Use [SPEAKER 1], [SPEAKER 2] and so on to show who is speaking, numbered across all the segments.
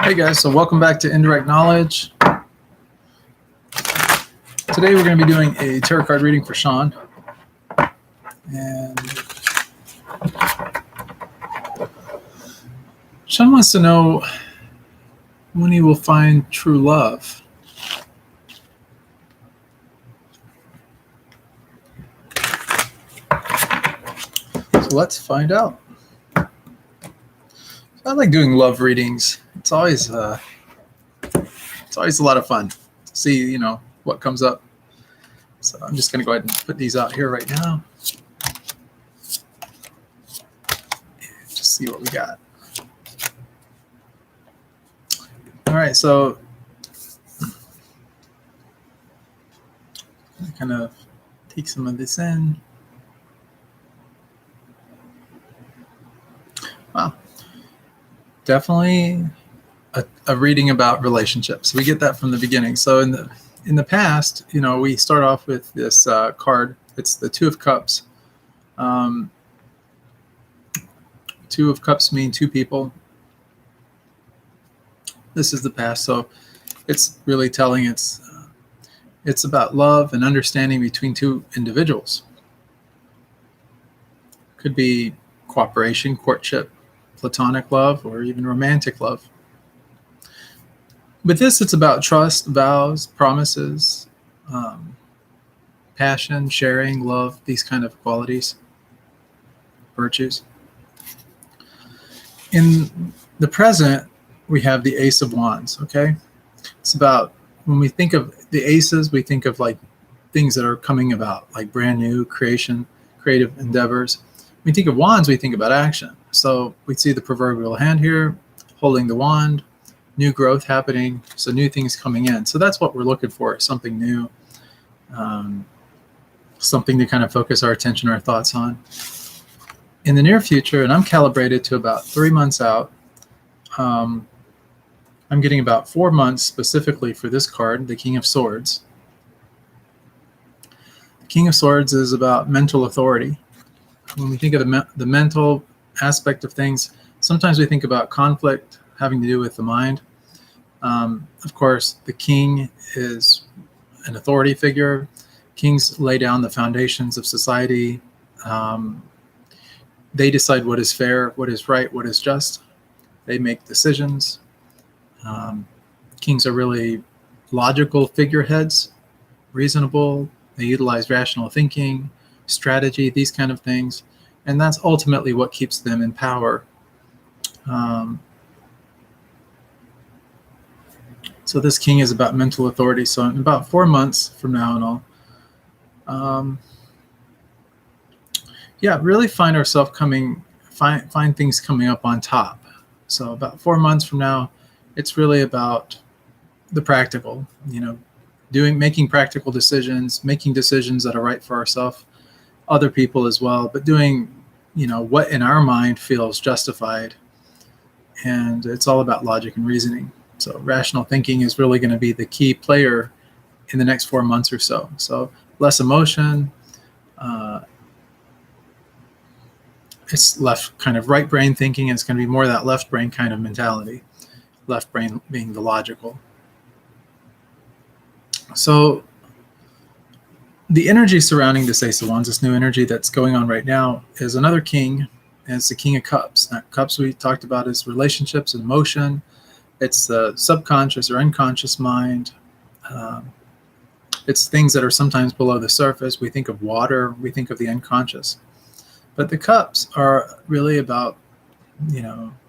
[SPEAKER 1] Hey guys, so welcome back to Indirect Knowledge. Today we're going to be doing a tarot card reading for Sean. And Sean wants to know when he will find true love. So let's find out. I like doing love readings. It's always a lot of fun to see, what comes up. So I'm just going to go ahead and put these out here right now. Just see what we got. All right, so I kind of take some of this in. Wow. Definitely a reading about relationships. We get that from the beginning. So in the past, we start off with this card. It's the Two of Cups. Two of Cups mean two people. This is the past. So it's really telling it's about love and understanding between two individuals. Could be cooperation, courtship, platonic love, or even romantic love. With this, it's about trust, vows, promises, passion, sharing, love, these kind of qualities, virtues. In the present, we have the Ace of Wands, okay? It's about, when we think of the aces, we think of like things that are coming about, like brand new creation, creative endeavors. When we think of wands, we think about action. So we see the proverbial hand here, holding the wand, new growth happening, so new things coming in. So that's what we're looking for, something new, something to kind of focus our attention, our thoughts on. In the near future, and I'm calibrated to about 3 months out, I'm getting about 4 months specifically for this card, the King of Swords. The King of Swords is about mental authority. When we think of the mental aspect of things, sometimes we think about conflict having to do with the mind. Of course, the king is an authority figure. Kings lay down the foundations of society. They decide what is fair, what is right, what is just. They make decisions. Kings are really logical figureheads, reasonable. They utilize rational thinking, strategy, these kind of things. And that's ultimately what keeps them in power. So this king is about mental authority. So in about 4 months from now and all, really find ourselves find things coming up on top. So about 4 months from now, it's really about the practical, making practical decisions, making decisions that are right for ourselves, other people as well, but doing, what in our mind feels justified. And it's all about logic and reasoning. So rational thinking is really going to be the key player in the next 4 months or so. So less emotion. It's left kind of right brain thinking. It's going to be more of that left brain kind of mentality. Left brain being the logical. So the energy surrounding this Ace of Wands, this new energy that's going on right now, is another king, and it's the King of Cups. Now, cups we talked about is relationships and emotion. It's the subconscious or unconscious mind. It's things that are sometimes below the surface. We think of water, we think of the unconscious. But the cups are really about,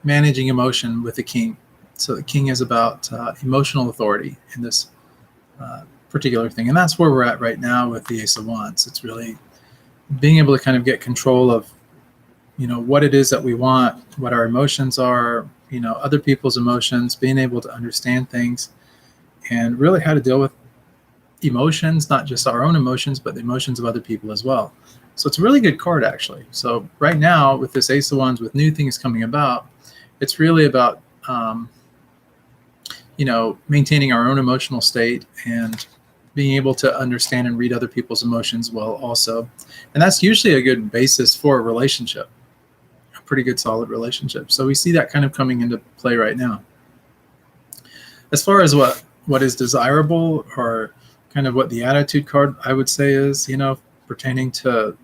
[SPEAKER 1] managing emotion with the king. So the king is about emotional authority in this particular thing. And that's where we're at right now with the Ace of Wands. It's really being able to kind of get control of, what it is that we want, what our emotions are, other people's emotions, being able to understand things, and really how to deal with emotions, not just our own emotions, but the emotions of other people as well. So it's a really good card, actually. So right now, with this Ace of Wands, with new things coming about, it's really about, maintaining our own emotional state and being able to understand and read other people's emotions well also. And that's usually a good basis for a relationship. Pretty good solid relationship. So we see that kind of coming into play right now. As far as what is desirable, or kind of what the attitude card I would say is, pertaining to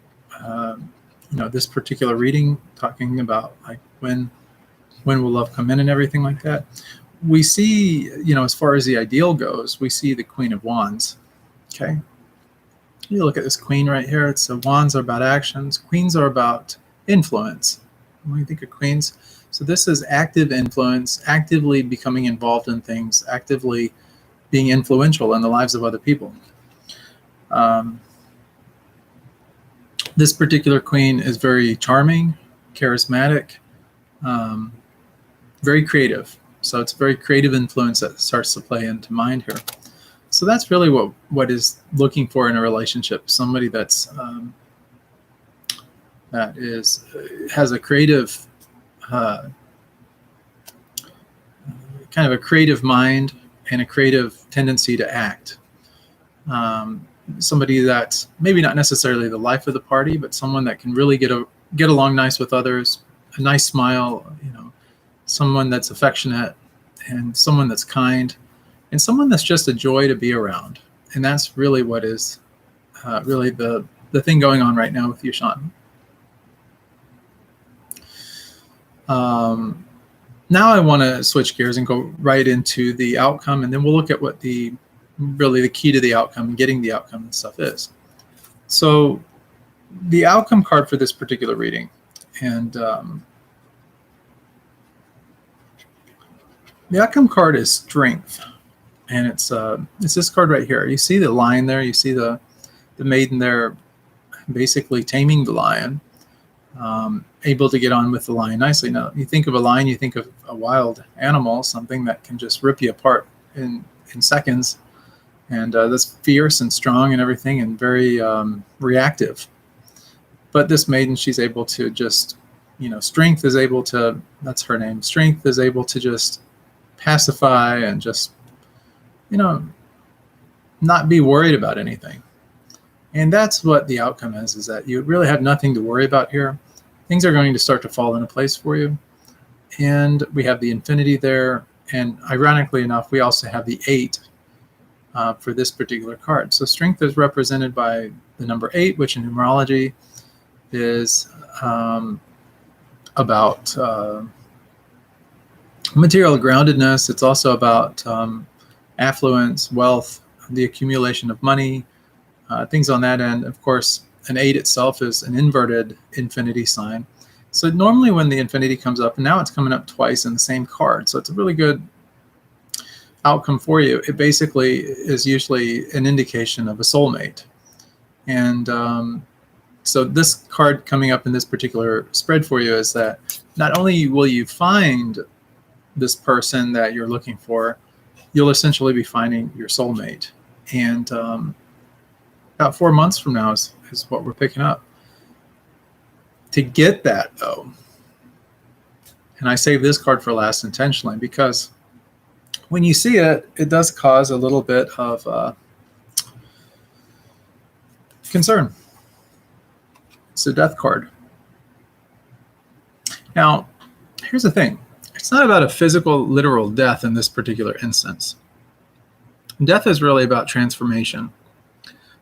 [SPEAKER 1] this particular reading, talking about like when will love come in and everything like that. We see, as far as the ideal goes, we see the Queen of Wands. Okay, you look at this queen right here. It's wands are about actions. Queens are about influence. When you think of queens, so this is active influence, actively becoming involved in things, actively being influential in the lives of other people. This particular queen is very charming, charismatic, very creative. So it's a very creative influence that starts to play into mind here. So that's really what is looking for in a relationship. Somebody that's has a creative kind of a creative mind and a creative tendency to act. Somebody that's maybe not necessarily the life of the party, but someone that can really get along nice with others, a nice smile, someone that's affectionate, and someone that's kind, and someone that's just a joy to be around. And that's really what is really the thing going on right now with you, Sean. Now I want to switch gears and go right into the outcome, and then we'll look at what the key to the outcome and getting the outcome and stuff is. So the outcome card for this particular reading, and the outcome card is strength, and it's this card right here. You see the lion there. You see the maiden there, basically taming the lion, able to get on with the lion nicely. Now, you think of a lion, you think of a wild animal, something that can just rip you apart in seconds, and that's fierce and strong and everything, and very reactive. But this maiden, she's able to just, strength is able to, that's her name, strength is able to just pacify and just, not be worried about anything. And that's what the outcome is that you really have nothing to worry about here. Things are going to start to fall into place for you. And we have the infinity there. And ironically enough, we also have the 8 for this particular card. So strength is represented by the number 8, which in numerology is about material groundedness. It's also about affluence, wealth, the accumulation of money, things on that end. Of course, an 8 itself is an inverted infinity sign. So normally when the infinity comes up, and now it's coming up twice in the same card, so it's a really good outcome for you. It basically is usually an indication of a soulmate. And so this card coming up in this particular spread for you is that not only will you find this person that you're looking for, you'll essentially be finding your soulmate. And about 4 months from now is what we're picking up. To get that, though, and I saved this card for last intentionally, because when you see it, it does cause a little bit of concern. It's a death card. Now, here's the thing. It's not about a physical, literal death in this particular instance. Death is really about transformation.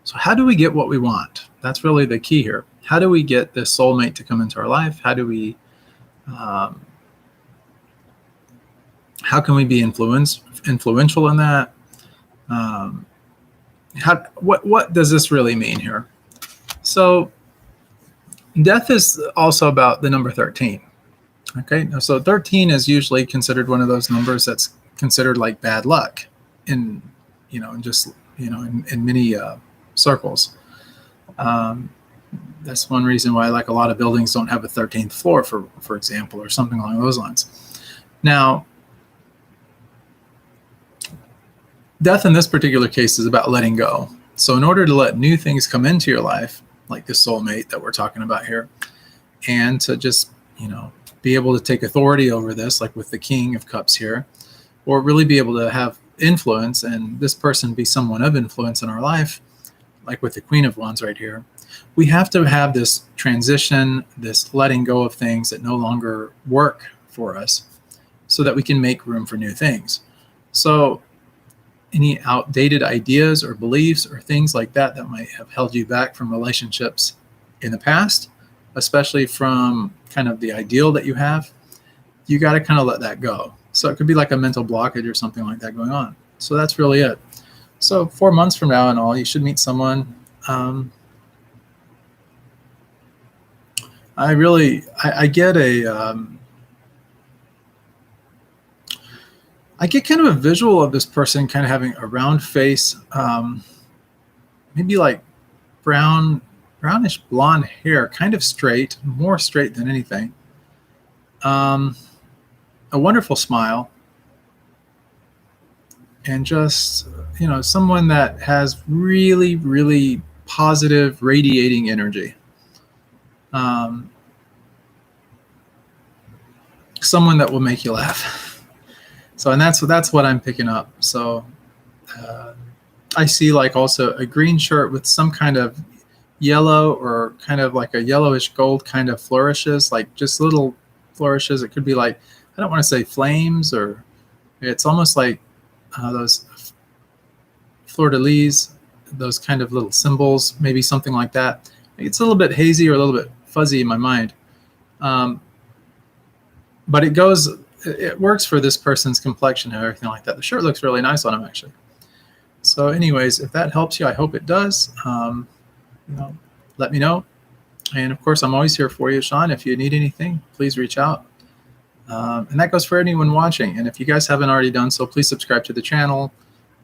[SPEAKER 1] So how do we get what we want? That's really the key here. How do we get this soulmate to come into our life? How do we, how can we be influential in that? What does this really mean here? So death is also about the number 13. Okay, so 13 is usually considered one of those numbers that's considered like bad luck in many circles. That's one reason why like a lot of buildings don't have a 13th floor, for example, or something along those lines. Now, death in this particular case is about letting go. So in order to let new things come into your life, like this soulmate that we're talking about here, and to just, be able to take authority over this, like with the King of Cups here, or really be able to have influence and this person be someone of influence in our life, like with the Queen of Wands right here, we have to have this transition, this letting go of things that no longer work for us, so that we can make room for new things. So any outdated ideas or beliefs or things like that that might have held you back from relationships in the past, especially from kind of the ideal that you have, you got to kind of let that go. So it could be like a mental blockage or something like that going on. So that's really it. So 4 months from now and all, you should meet someone. I get I get kind of a visual of this person kind of having a round face, maybe like brownish blonde hair, kind of straight, more straight than anything. A wonderful smile, and just, someone that has really, really positive, radiating energy. Someone that will make you laugh. So, and that's what I'm picking up. So I see like also a green shirt with some kind of yellow or kind of like a yellowish gold kind of flourishes, like just little flourishes. It could be like, I don't want to say flames, or it's almost like those fleur-de-lis, those kind of little symbols, maybe something like that. It's a little bit hazy or a little bit fuzzy in my mind. But it works for this person's complexion and everything like that. The shirt looks really nice on him, actually. So anyways, if that helps you, I hope it does. Let me know. And of course, I'm always here for you, Sean. If you need anything, please reach out. And that goes for anyone watching. And if you guys haven't already done so, please subscribe to the channel.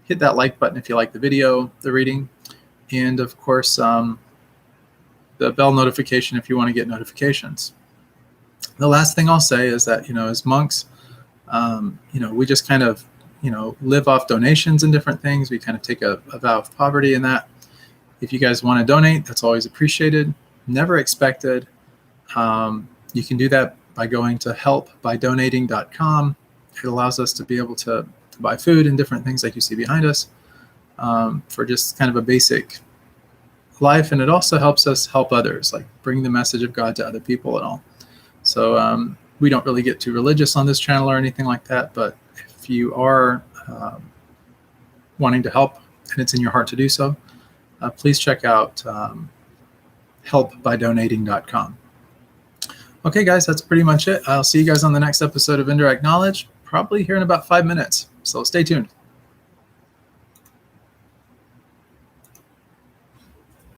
[SPEAKER 1] Hit that like button if you like the video, the reading. And of course, the bell notification if you want to get notifications. The last thing I'll say is that, as monks, we just kind of, live off donations and different things. We kind of take a vow of poverty in that. If you guys want to donate, that's always appreciated, never expected. You can do that by going to helpbydonating.com. It allows us to be able to buy food and different things like you see behind us for just kind of a basic life. And it also helps us help others, like bring the message of God to other people and all. So we don't really get too religious on this channel or anything like that. But if you are wanting to help and it's in your heart to do so, please check out helpbydonating.com. Okay, guys, that's pretty much it. I'll see you guys on the next episode of Indirect Knowledge, probably here in about 5 minutes. So stay tuned.